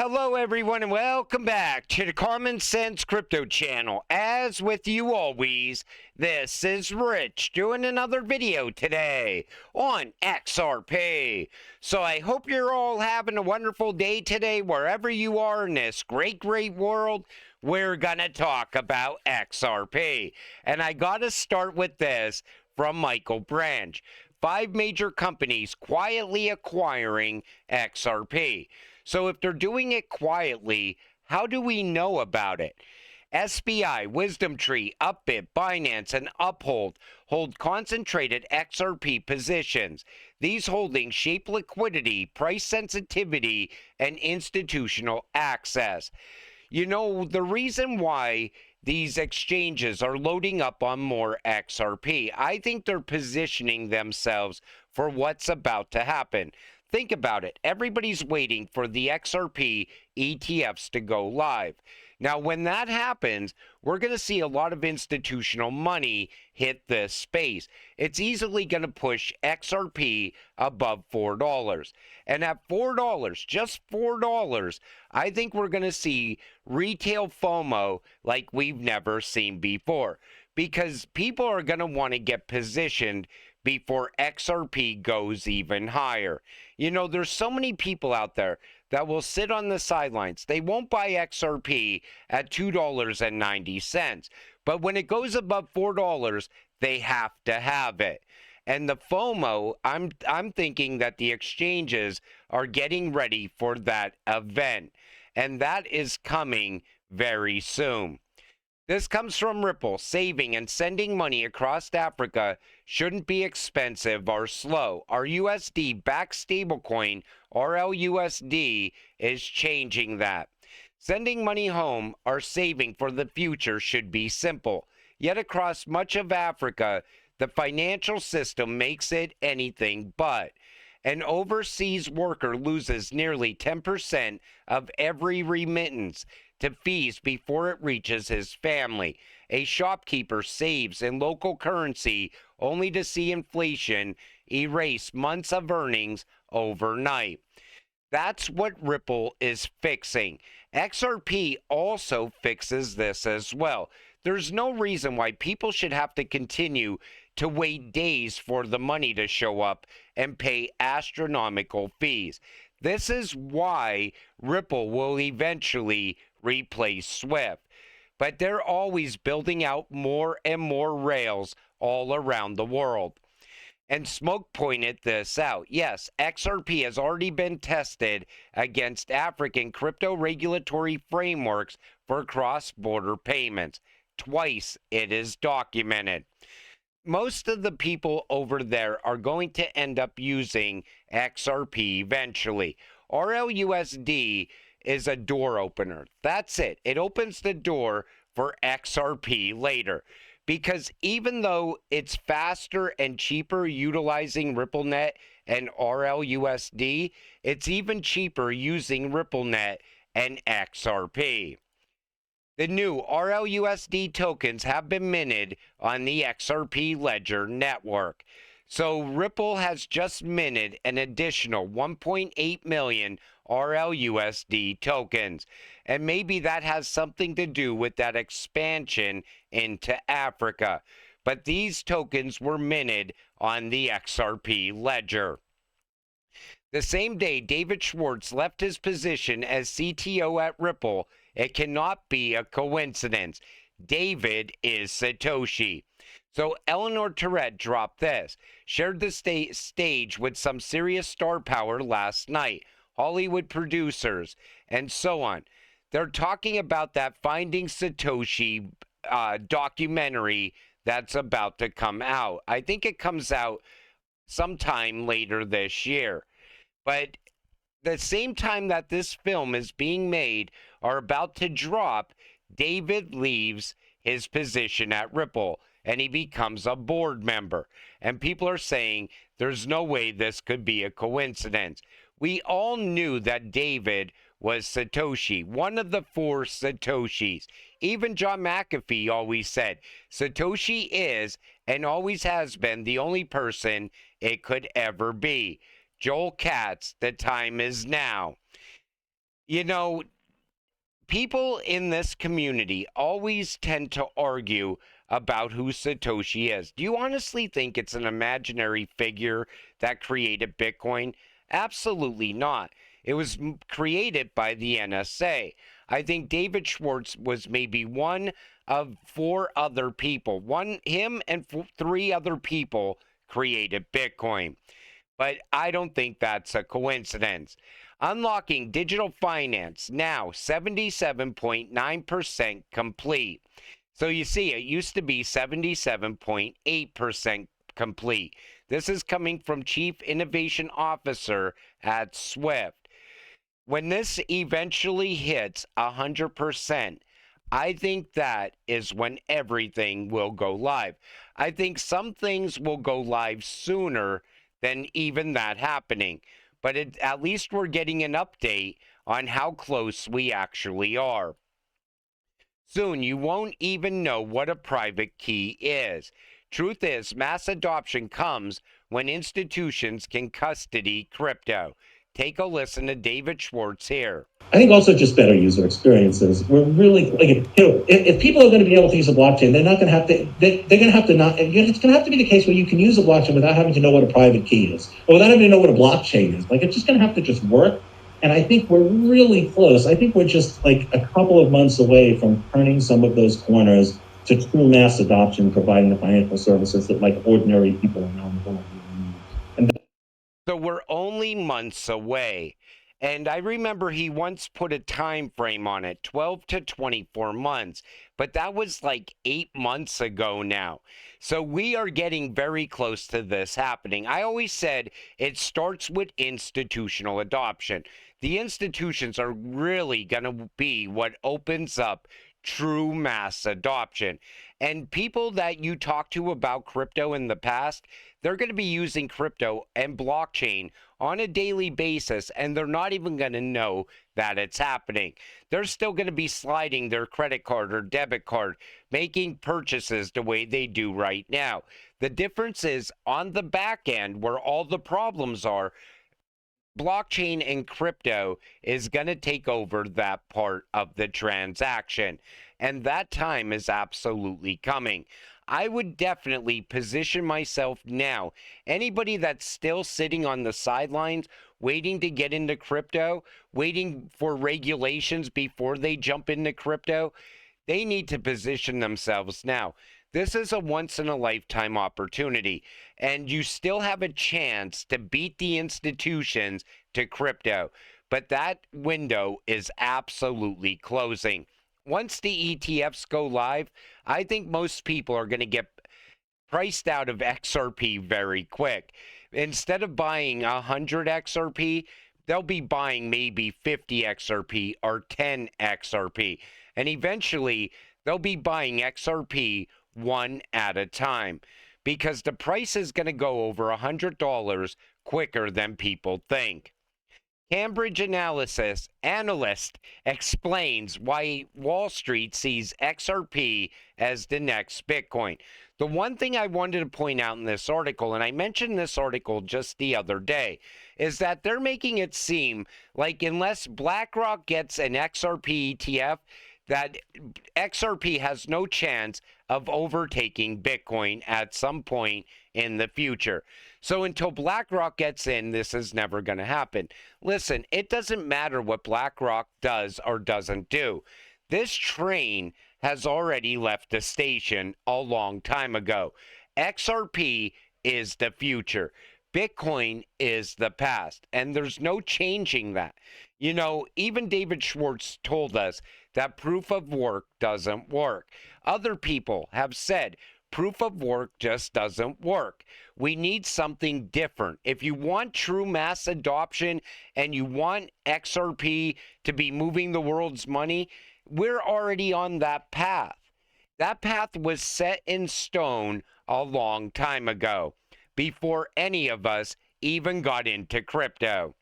Hello, everyone, and welcome back to the Common Sense Crypto channel. As with you always, this is Rich doing another video today on XRP. So I hope you're all having a wonderful day today, wherever you are in this great world. We're gonna talk about XRP. And I gotta start with this from Michael Branch. 5 major companies quietly acquiring XRP. So if they're doing it quietly, how do we know about it? SBI, WisdomTree, Upbit, Binance, and Uphold hold concentrated XRP positions. These holdings shape liquidity, price sensitivity, and institutional access. You know, the reason why these exchanges are loading up on more XRP, I think they're positioning themselves for what's about to happen. Think about it. Everybody's waiting for the XRP ETFs to go live. Now, when that happens, we're going to see a lot of institutional money hit this space. It's easily going to push XRP above $4. And at $4, just $4, I think we're going to see retail FOMO like we've never seen before. Because people are going to want to get positioned before XRP goes even higher. You know, there's so many people out there that will sit on the sidelines. They won't buy XRP at $2.90. But when it goes above $4, they have to have it. And the FOMO, I'm thinking that the exchanges are getting ready for that event. And that is coming very soon. This comes from Ripple. Saving and sending money across Africa shouldn't be expensive or slow. Our USD-backed stablecoin, RLUSD, is changing that. Sending money home or saving for the future should be simple. Yet across much of Africa, the financial system makes it anything but. An overseas worker loses nearly 10% of every remittance to fees before it reaches his family. A shopkeeper saves in local currency only to see inflation erase months of earnings overnight. That's what Ripple is fixing. XRP also fixes this as well. There's no reason why people should have to continue to wait days for the money to show up and pay astronomical fees. This is why Ripple will eventually replace SWIFT. But they're always building out more and more rails all around the world. And Smoke pointed this out. Yes, XRP has already been tested against African crypto regulatory frameworks for cross-border payments. Twice it is documented. Most of the people over there are going to end up using XRP eventually. RLUSD is a door opener. That's it. It opens the door for XRP later. Because even though it's faster and cheaper utilizing RippleNet and RLUSD, it's even cheaper using RippleNet and XRP. The new RLUSD tokens have been minted on the XRP Ledger network. So Ripple has just minted an additional 1.8 million RLUSD tokens. And maybe that has something to do with that expansion into Africa. But these tokens were minted on the XRP Ledger. The same day David Schwartz left his position as CTO at Ripple, it cannot be a coincidence. David is Satoshi. So Eleanor Tourette dropped this, shared the stage with some serious star power last night, Hollywood producers, and so on. They're talking about that Finding Satoshi documentary that's about to come out. I think it comes out sometime later this year. But the same time that this film is being made or about to drop, David leaves his position at Ripple and he becomes a board member. And people are saying there's no way this could be a coincidence. We all knew that David was Satoshi, one of the 4 Satoshis. Even John McAfee always said Satoshi is and always has been the only person it could ever be. Joel Katz, the time is now. You know, people in this community always tend to argue about who Satoshi is. Do you honestly think it's an imaginary figure that created Bitcoin? Absolutely not. It was created by the NSA. I think David Schwartz was maybe one of four other people. Him and three other people created Bitcoin. But I don't think that's a coincidence. Unlocking digital finance now 77.9% complete. So you see, it used to be 77.8% complete. This is coming from Chief Innovation Officer at Swift. When this eventually hits 100%, I think that is when everything will go live. I think some things will go live sooner than even that happening. But at least we're getting an update on how close we actually are. Soon you won't even know what a private key is. Truth is, mass adoption comes when institutions can custody crypto. Take a listen to David Schwartz here. I think also just better user experiences. We're really like, if people are going to be able to use a blockchain, they're not going to have to. They're going to have to not. It's going to have to be the case where you can use a blockchain without having to know what a private key is, or without having to know what a blockchain is. Like, it's just going to have to just work. And I think we're really close. I think we're just like a couple of months away from turning some of those corners to true mass adoption, providing the financial services that like ordinary people around the world need. So we're only months away. And I remember he once put a time frame on it, 12 to 24 months. But that was like 8 months ago now. So we are getting very close to this happening. I always said it starts with institutional adoption. The institutions are really going to be what opens up true mass adoption. And people that you talk to about crypto in the past, they're going to be using crypto and blockchain on a daily basis, and they're not even going to know that it's happening. They're still going to be sliding their credit card or debit card, making purchases the way they do right now. The difference is on the back end where all the problems are, blockchain and crypto is going to take over that part of the transaction. And that time is absolutely coming. I would definitely position myself now. Anybody that's still sitting on the sidelines, waiting to get into crypto, waiting for regulations before they jump into crypto, they need to position themselves now. This is a once-in-a-lifetime opportunity, and you still have a chance to beat the institutions to crypto, but that window is absolutely closing. Once the ETFs go live, I think most people are going to get priced out of XRP very quick. Instead of buying 100 XRP, they'll be buying maybe 50 XRP or 10 XRP. And eventually, they'll be buying XRP one at a time because the price is going to go over $100 quicker than people think. Cambridge analyst explains why Wall Street sees XRP as the next Bitcoin. The one thing I wanted to point out in this article, and I mentioned this article just the other day, is that they're making it seem like unless BlackRock gets an XRP ETF, that XRP has no chance of overtaking Bitcoin at some point in the future. So until BlackRock gets in, this is never going to happen. Listen, it doesn't matter what BlackRock does or doesn't do. This train has already left the station a long time ago. XRP is the future. Bitcoin is the past, and there's no changing that. You know, even David Schwartz told us that proof of work doesn't work. Other people have said proof of work just doesn't work. We need something different. If you want true mass adoption and you want XRP to be moving the world's money, we're already on that path. That path was set in stone a long time ago, before any of us even got into crypto.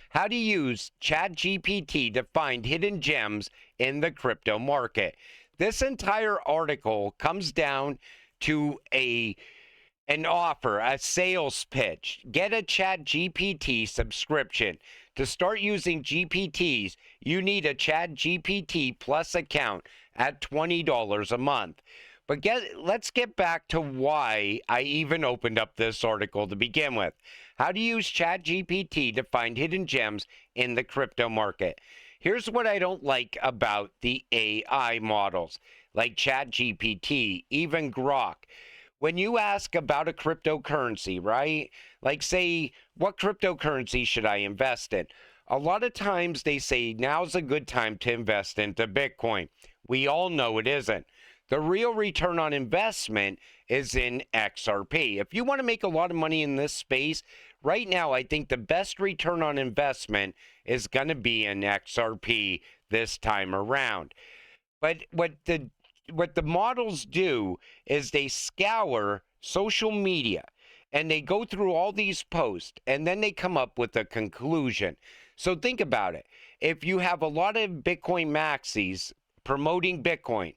How to use ChatGPT to find hidden gems in the crypto market. This entire article comes down to an offer, a sales pitch. Get a ChatGPT subscription. To start using GPTs, you need a Chat GPT Plus account at $20 a month. But let's get back to why I even opened up this article to begin with. How to use ChatGPT to find hidden gems in the crypto market. Here's what I don't like about the AI models, like ChatGPT, even Grok. When you ask about a cryptocurrency, right? Like say, what cryptocurrency should I invest in? A lot of times they say now's a good time to invest into Bitcoin. We all know it isn't. The real return on investment is in XRP. If you want to make a lot of money in this space, right now I think the best return on investment is going to be in XRP this time around. But what the models do is they scour social media and they go through all these posts and then they come up with a conclusion. So think about it. If you have a lot of Bitcoin maxis promoting Bitcoin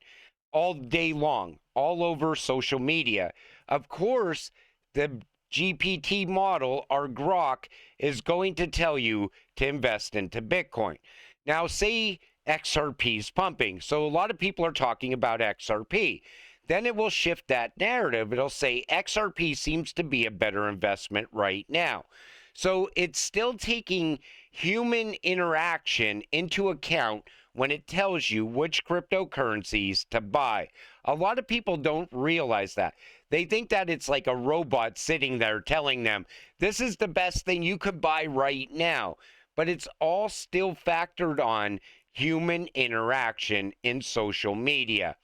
all day long, all over social media, of course, the GPT model or Grok is going to tell you to invest into Bitcoin. Now, say XRP is pumping. So a lot of people are talking about XRP. Then it will shift that narrative. It'll say XRP seems to be a better investment right now. So it's still taking human interaction into account when it tells you which cryptocurrencies to buy. A lot of people don't realize that. They think that it's like a robot sitting there telling them, this is the best thing you could buy right now. But it's all still factored on human interaction in social media.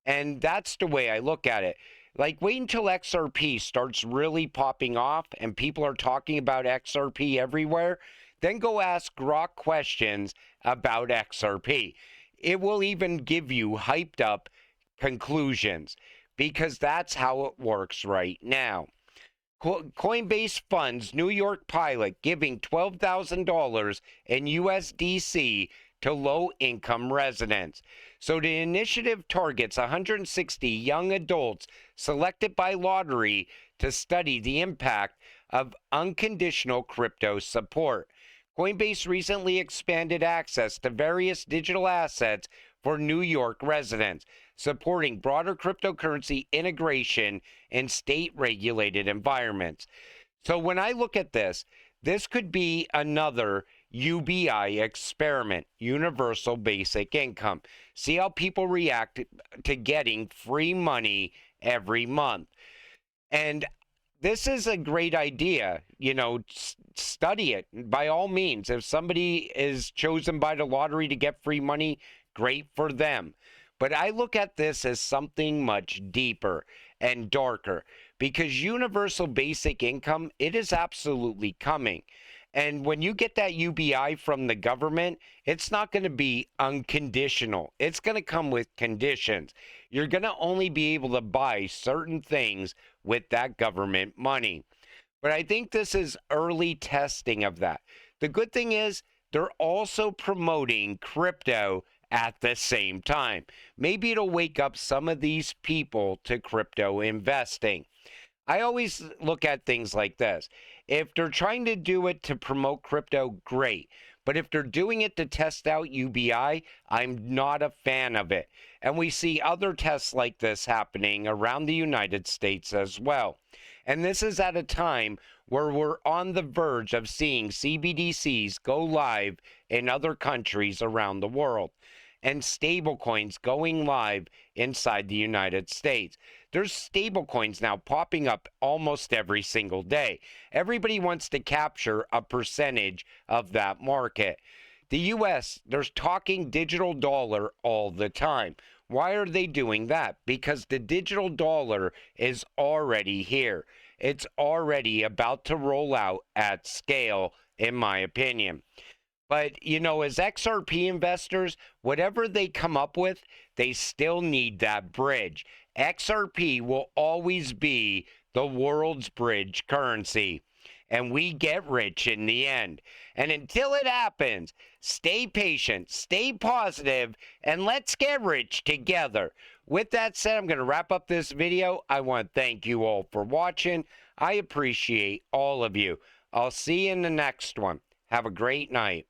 And that's the way I look at it. Like, wait until XRP starts really popping off and people are talking about XRP everywhere. Then go ask Grok questions about XRP. It will even give you hyped up conclusions because that's how it works right now. Coinbase funds New York pilot giving $12,000 in USDC to low-income residents. So the initiative targets 160 young adults selected by lottery to study the impact of unconditional crypto support. Coinbase recently expanded access to various digital assets for New York residents, supporting broader cryptocurrency integration in state-regulated environments. So when I look at this, this could be another UBI experiment, universal basic income. See how people react to getting free money every month. And this is a great idea, study it by all means. If somebody is chosen by the lottery to get free money, great for them. But I look at this as something much deeper and darker because universal basic income, it is absolutely coming. And when you get that UBI from the government, it's not going to be unconditional. It's going to come with conditions. You're going to only be able to buy certain things with that government money. But I think this is early testing of that. The good thing is they're also promoting crypto at the same time. Maybe it'll wake up some of these people to crypto investing. I always look at things like this. If they're trying to do it to promote crypto, great. But if they're doing it to test out UBI, I'm not a fan of it. And we see other tests like this happening around the United States as well. And this is at a time where we're on the verge of seeing CBDCs go live in other countries around the world, and stablecoins going live inside the United States. There's stablecoins now popping up almost every single day. Everybody wants to capture a percentage of that market. The US, they're talking digital dollar all the time. Why are they doing that? Because the digital dollar is already here. It's already about to roll out at scale, in my opinion. But, as XRP investors, whatever they come up with, they still need that bridge. XRP will always be the world's bridge currency. And we get rich in the end. And until it happens, stay patient, stay positive, and let's get rich together. With that said, I'm going to wrap up this video. I want to thank you all for watching. I appreciate all of you. I'll see you in the next one. Have a great night.